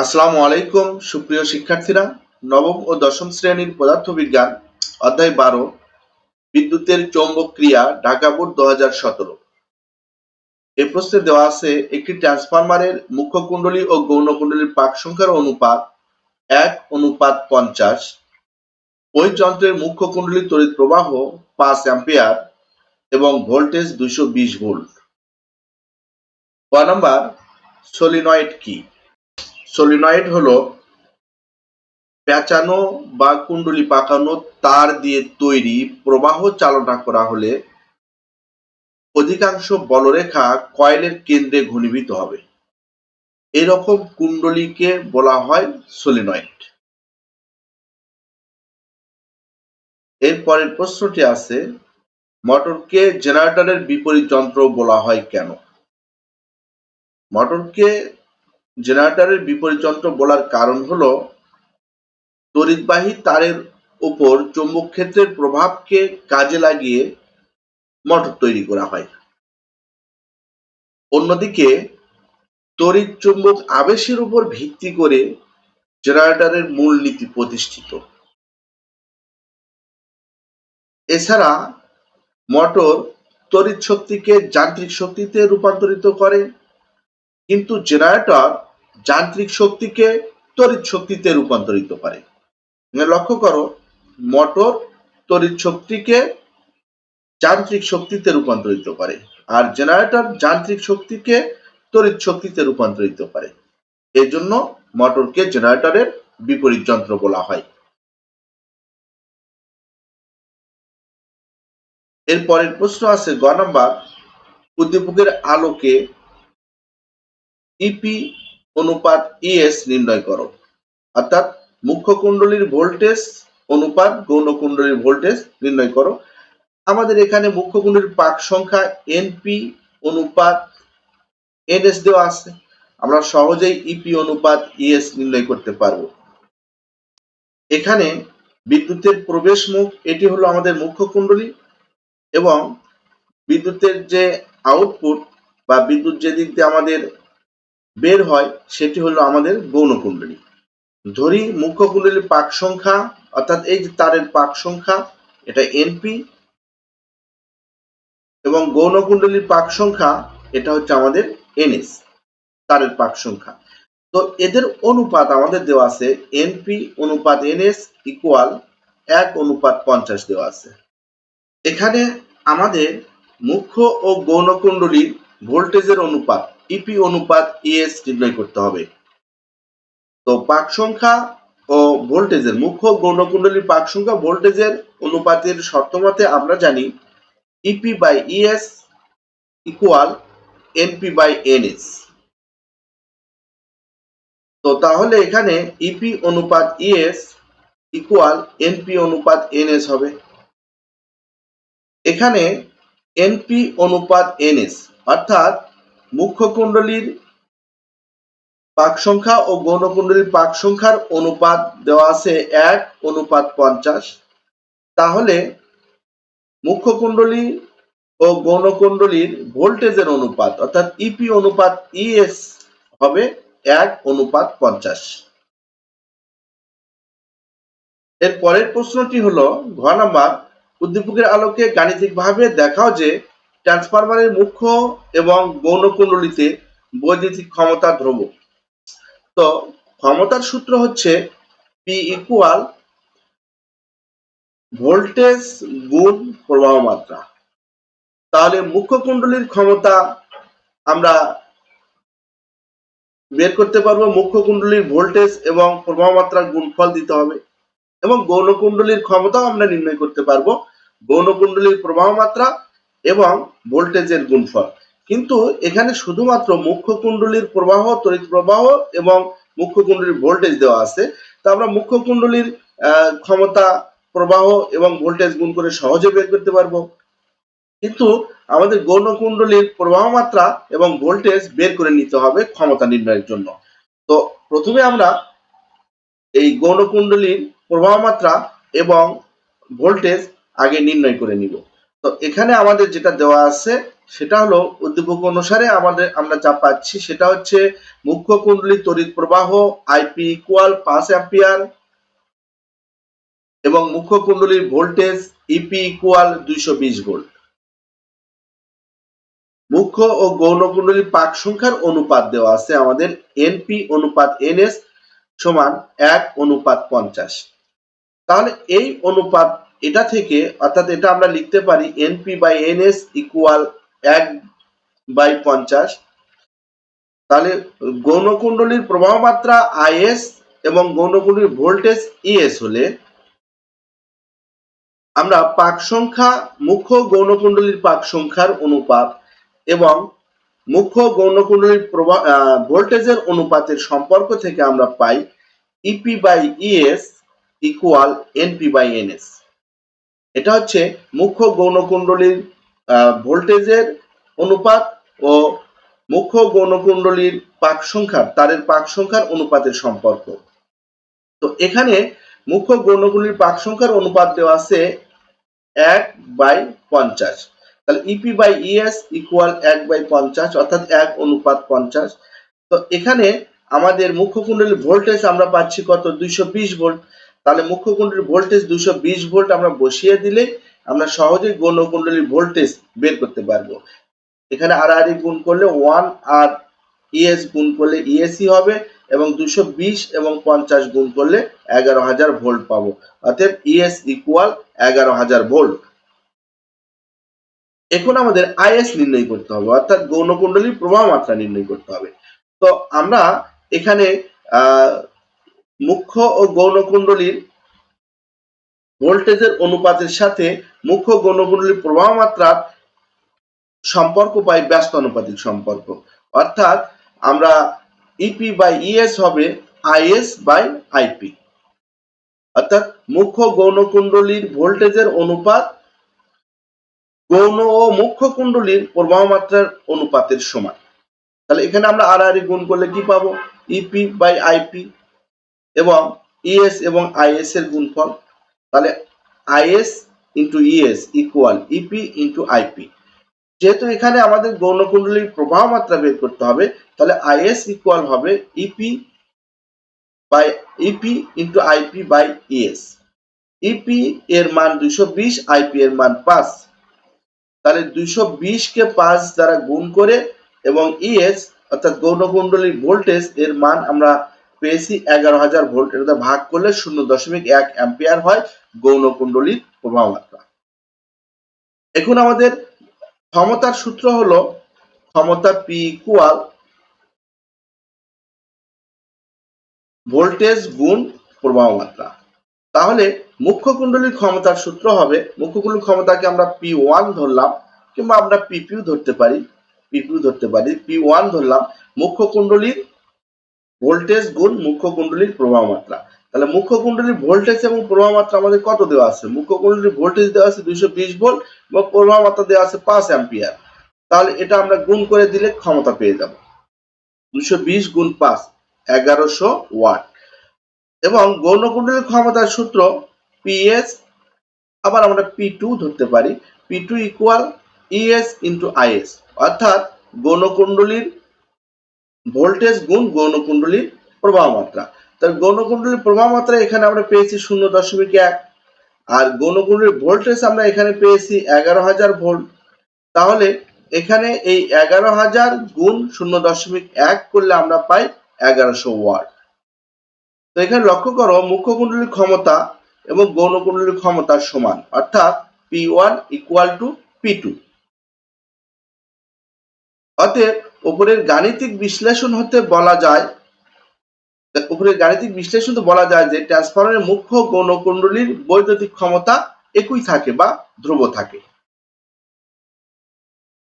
আসসালামু আলাইকুম সুপ্রিয় শিক্ষার্থীরা, নবম ও দশম শ্রেণীর পদার্থবিজ্ঞান অধ্যায় 12 বিদ্যুতের চৌম্বক ক্রিয়া ঢাকা বোর্ড 2017। এই প্রশ্নে দেওয়া আছে একটি ট্রান্সফরমারের মুখ্য কুণ্ডলী ও গৌণ কুণ্ডলীর পাক সংখ্যার অনুপাত 1:50। ওই যন্ত্রের মুখ্য কুণ্ডলীর তড়িৎ প্রবাহ 5 অ্যাম্পিয়ার এবং ভোল্টেজ 220 ভোল্ট। ক নাম্বার, সলিনয়েড কি? সলিনয়েড হলো পেঁচানো বা কুণ্ডলী পাকানো তার দিয়ে তৈরি প্রবাহ চালনা করা হলে অধিকাংশ বলরেখা কয়েলের কেন্দ্রে ঘনীভূত হবে। এরকম কুণ্ডলীকে বলা হয় সলিনয়েড। এর পরের প্রশ্নটি আছে, মোটরকে জেনারেটরের বিপরীত যন্ত্র বলা হয় কেন? মোটরকে জেনারেটরের বিপরীত যন্ত্র বলার কারণ হলো তড়িৎবাহী তারের উপর চৌম্বক ক্ষেত্রের প্রভাবকে কাজে লাগিয়ে মোটর তৈরি করা হয়। অন্যদিকে তড়িৎ চুম্বক আবেশের উপর ভিত্তি করে জেনারেটরের মূল নীতি প্রতিষ্ঠিত। এছাড়া মোটর তড়িৎ শক্তিকে যান্ত্রিক শক্তিতে রূপান্তরিত করে, কিন্তু জেনারেটর যান্ত্রিক শক্তিকে তড়িৎ শক্তিতে রূপান্তরিত করে। লক্ষ্য করো, মোটর তড়িৎ শক্তিকে যান্ত্রিক শক্তিতে রূপান্তরিত করে আর জেনারেটর যান্ত্রিক শক্তিকে তড়িৎ শক্তিতে রূপান্তরিত করে। এজন্য মোটরকে জেনারেটরের বিপরীত যন্ত্র বলা হয়। এর পরের প্রশ্ন আছে, গ নাম্বার, উদ্দীপকের আলোকে ইপি অনুপাত ইএস নির্ণয় করো। অর্থাৎ মুখ্য কুণ্ডলীর ভোল্টেজ অনুপাত গৌণ কুণ্ডলীর ভোল্টেজ নির্ণয় করো। আমাদের এখানে মুখ্য কুণ্ডলীর পাক সংখ্যা এনপি অনুপাত এনএস দেওয়া আছে, আমরা সহজেই ইপি অনুপাত ইএস নির্ণয় করতে পারবো। এখানে বিদ্যুতের প্রবেশ মুখ, এটি হলো আমাদের মুখ্য কুণ্ডলী, এবং বিদ্যুতের যে আউটপুট বা বিদ্যুৎ যে দিক দিয়ে আমাদের বের হয় সেটি হলো আমাদের গৌণ কুণ্ডলী। ধরি মুখ্য কুণ্ডলীর পাক সংখ্যা, অর্থাৎ এই যে তারের পাক সংখ্যা, এটা এনপি, এবং গৌণ কুণ্ডলীর পাক সংখ্যা এটা হচ্ছে আমাদের এনএস, তারের পাক সংখ্যা। তো এদের অনুপাত আমাদের দেওয়া আছে এনপি অনুপাত এনএস ইকুয়াল 1:50 দেওয়া আছে। এখানে আমাদের মুখ্য ও গৌণ কুণ্ডলীর ভোল্টেজের অনুপাত ইপি অনুপাত ইএস নির্ণয় করতে হবে। তো পাক সংখ্যা ও ভোল্টেজের, মুখ্য গৌণ কুণ্ডলীর পাক সংখ্যা ভোল্টেজের অনুপাতের শর্তমতে আমরা জানি EP by ES equal NP by NS. তো তাহলে এখানে ইপি অনুপাত ইএস ইকুয়াল এনপি অনুপাত এনএস হবে। এখানে এনপি অনুপাত এনএস অর্থাৎ মুখ্য কুণ্ডলীর পাক সংখ্যা ও গৌণ কুণ্ডলীর পাক সংখ্যার অনুপাত দেওয়া আছে 1:50। তাহলে মুখ্য কুণ্ডলী ও গৌণ কুণ্ডলীর ভোল্টেজের অনুপাত অর্থাৎ ইপি অনুপাত ইএস হবে 1:50। এর পরের প্রশ্নটি হলো, ঘ নাম্বার, উদ্দীপকের আলোকে গাণিতিকভাবে দেখাও যে ট্রান্সফরমারের মুখ্য এবং গৌণ কুণ্ডলীতে বৈদ্যুতিক ক্ষমতা ধ্রুবক। তো ক্ষমতার সূত্র হচ্ছে পি ইকুয়াল ভোল্টেজ গুণ প্রবাহ মাত্রা। তাহলে মুখ্য কুণ্ডলীর ক্ষমতা আমরা বের করতে পারবো, মুখ্য কুণ্ডলীর ভোল্টেজ এবং প্রবাহ মাত্রার গুণফল দিতে হবে, এবং গৌণ কুণ্ডলীর ক্ষমতাও আমরা নির্ণয় করতে পারবো, গৌণ কুণ্ডলীর প্রবাহ মাত্রা এবং ভোল্টেজের গুণফল। কিন্তু এখানে শুধুমাত্র মুখ্য কুণ্ডলীর প্রবাহ, তড়িৎ প্রবাহ এবং মুখ্য কুণ্ডলীর ভোল্টেজ দেওয়া আছে। তো আমরা মুখ্য কুণ্ডলীর ক্ষমতা, প্রবাহ এবং ভোল্টেজ গুণ করে সহজে বের করতে পারবো, কিন্তু আমাদের গৌণ কুণ্ডলীর প্রবাহ মাত্রা এবং ভোল্টেজ বের করে নিতে হবে ক্ষমতা নির্ণয়ের জন্য। তো প্রথমে আমরা এই গৌণ কুণ্ডলীর প্রবাহ মাত্রা এবং ভোল্টেজ আগে নির্ণয় করে নিব। তো এখানে আমাদের যেটা দেওয়া আছে সেটা হলো উদ্দীপক অনুসারে আমরা যা পাচ্ছি সেটা হচ্ছে মুখ্য কুণ্ডলীর তড়িৎ প্রবাহ আইপি ইকুয়াল 5 অ্যাম্পিয়ার এবং মুখ্য কুণ্ডলীর ভোল্টেজ ইপি ইকুয়াল 220 ভোল্ট। মুখ্য ও গৌণ কুণ্ডলীর পাক সংখ্যার অনুপাত দেওয়া আছে আমাদের এনপি অনুপাত এনএস সমান 1:50। তাহলে এই অনুপাত এটা থেকে অর্থাৎ এটা আমরা লিখতে পারি এনপি বাই এনএস ইকুয়াল 1/50। তাহলে গৌণ কুণ্ডলীর প্রবাহ মাত্রা আইএস এবং গৌণ কুণ্ডলীর ভোল্টেজ ইএস হলে আমরা পাক সংখ্যা মুখ্য গৌণ কুণ্ডলীর পাক সংখ্যার অনুপাত এবং মুখ্য গৌণ কুণ্ডলীর ভোল্টেজের অনুপাতের সম্পর্ক থেকে আমরা পাই EP by ES equal NP by NS. এটা হচ্ছে মুখ্য গৌণ কুণ্ডলীর ভোল্টেজের অনুপাত ও মুখ্য গৌণ কুণ্ডলীর পাক সংখ্যার তারের পাক সংখ্যার অনুপাতের সম্পর্ক। তো এখানে মুখ্য গৌণ কুণ্ডলীর পাক সংখ্যার অনুপাত দেওয়া আছে 1/50। তাহলে ইপি বাই ইএস ইকুয়াল 1/50 অর্থাৎ 1:50। তো এখানে আমাদের মুখ্য কুণ্ডলীর ভোল্টেজ আমরা পাচ্ছি কত 220 ভোল্ট। তাহলে মুখ্য কুণ্ডলীর ভোল্টেজ 220 ভোল্ট আমরা বসিয়ে দিলে আমরা সহজেই গৌণ কুণ্ডলীর ভোল্টেজ বের করতে পারবো। এখানে আর গুণ করলে 1 আর ইএস গুণ করলে ইএসই হবে এবং 220 এবং 50 গুণ করলে 11000 ভোল্ট পাবো। অতএব ইএস ইকুয়াল 11000 ভোল্ট। এখন আমাদের আইএস নির্ণয় করতে হবে অর্থাৎ গৌণ কুণ্ডলীর প্রবাহ মাত্রা নির্ণয় করতে হবে। তো আমরা এখানে মুখ্য ও গৌণ কুণ্ডলীর ভোল্টেজের অনুপাতের সাথে মুখ্য গৌণ কুণ্ডলীর প্রবাহ মাত্রার সম্পর্ক পাই ব্যস্ত আনুপাতিক সম্পর্ক। অর্থাৎ আমরা ইপি বাই ইএস হবে আইএস বাই আইপি। অর্থাৎ মুখ্য গৌণ কুণ্ডলীর ভোল্টেজের অনুপাত গৌণ ও মুখ্য কুণ্ডলীর প্রবাহ মাত্রার অনুপাতের সমান। তাহলে এখানে আমরা আর গুণ করলে কি পাবো ইপি বাই আইপি এবং ইএস এবং আইএস এর গুণফল। তাহলে IS into ES equal EP into IP. যেহেতু এখানে আমাদের গৌণ কুণ্ডলীর প্রবাহ মাত্রা বের করতে হবে তাহলে আইএস ইকুয়াল হবে EP by EP into IP by ES. EP এর মান 220, আইপি এর মান 5। তাহলে 220 কে 5 দ্বারা গুণ করে এবং ইএস অর্থাৎ গৌণ কুণ্ডলীর ভোল্টেজ এর মান আমরা পেয়েছি 11000 ভোল্ট। এটা ভাগ করলে 0.1 অ্যাম্পিয়ার হয় গৌণ কুণ্ডলীর প্রবাহ মাত্রা। এখন আমাদের ক্ষমতার সূত্র হলো ক্ষমতা পি ইকুয়াল ভোল্টেজ গুণ প্রবাহ মাত্রা। তাহলে মুখ্য কুণ্ডলীর ক্ষমতার সূত্র হবে মুখ্য কুণ্ডলীর ক্ষমতাকে আমরা P1 ধরলাম কিংবা আমরা পিপিউ ধরতে পারি P1 ধরলাম মুখ্য কুণ্ডলীর ভোল্টেজ গুণ মুখ্য কুণ্ডলীর প্রবাহ মাত্রা। তাহলে মুখ্য কুণ্ডলীর ভোল্টেজ এবং প্রবাহ মাত্রা আমাদের কত দেওয়া আছে মুখ্য কুণ্ডলীর ভোল্টেজ দেওয়া আছে 220 ভোল্ট এবং প্রবাহ মাত্রা দেওয়া আছে 5 অ্যাম্পিয়ার। তাহলে এটা আমরা গুণ করে দিলে ক্ষমতা পেয়ে যাব 220 গুণ 5 1100 ওয়াট। এবং গৌণ কুণ্ডলীর ক্ষমতার সূত্র পিএস আবার আমরা P2 ধরতে পারি P2 equal ES into is অর্থাৎ গৌণ কুণ্ডলীর ভোল্টেজ গুণ গৌণ কুণ্ডলীর প্রবাহ মাত্রা। তাহলে গৌণ কুণ্ডলীর প্রবাহ মাত্রা এখানে আমরা পেয়েছি 0.1 আর গৌণ কুণ্ডলীর ভোল্টেজ আমরা এখানে পেয়েছি 11000 ভোল্ট। তাহলে এখানে এই 11000 গুণ 0.1 করলে আমরা পাই 1100 ওয়াট। তো এখানে লক্ষ্য করো মুখ্য কুণ্ডলীর ক্ষমতা এবং গৌণ কুণ্ডলীর ক্ষমতার সমান অর্থাৎ P1 ইকুয়াল টু P2। অতএব উপরের গাণিতিক বিশ্লেষণ হতে বলা যায় যে ট্রান্সফরমারের মুখ্য গৌণ কুণ্ডলীর বৈদ্যুতিক ক্ষমতা একই থাকে বা ধ্রুব থাকে।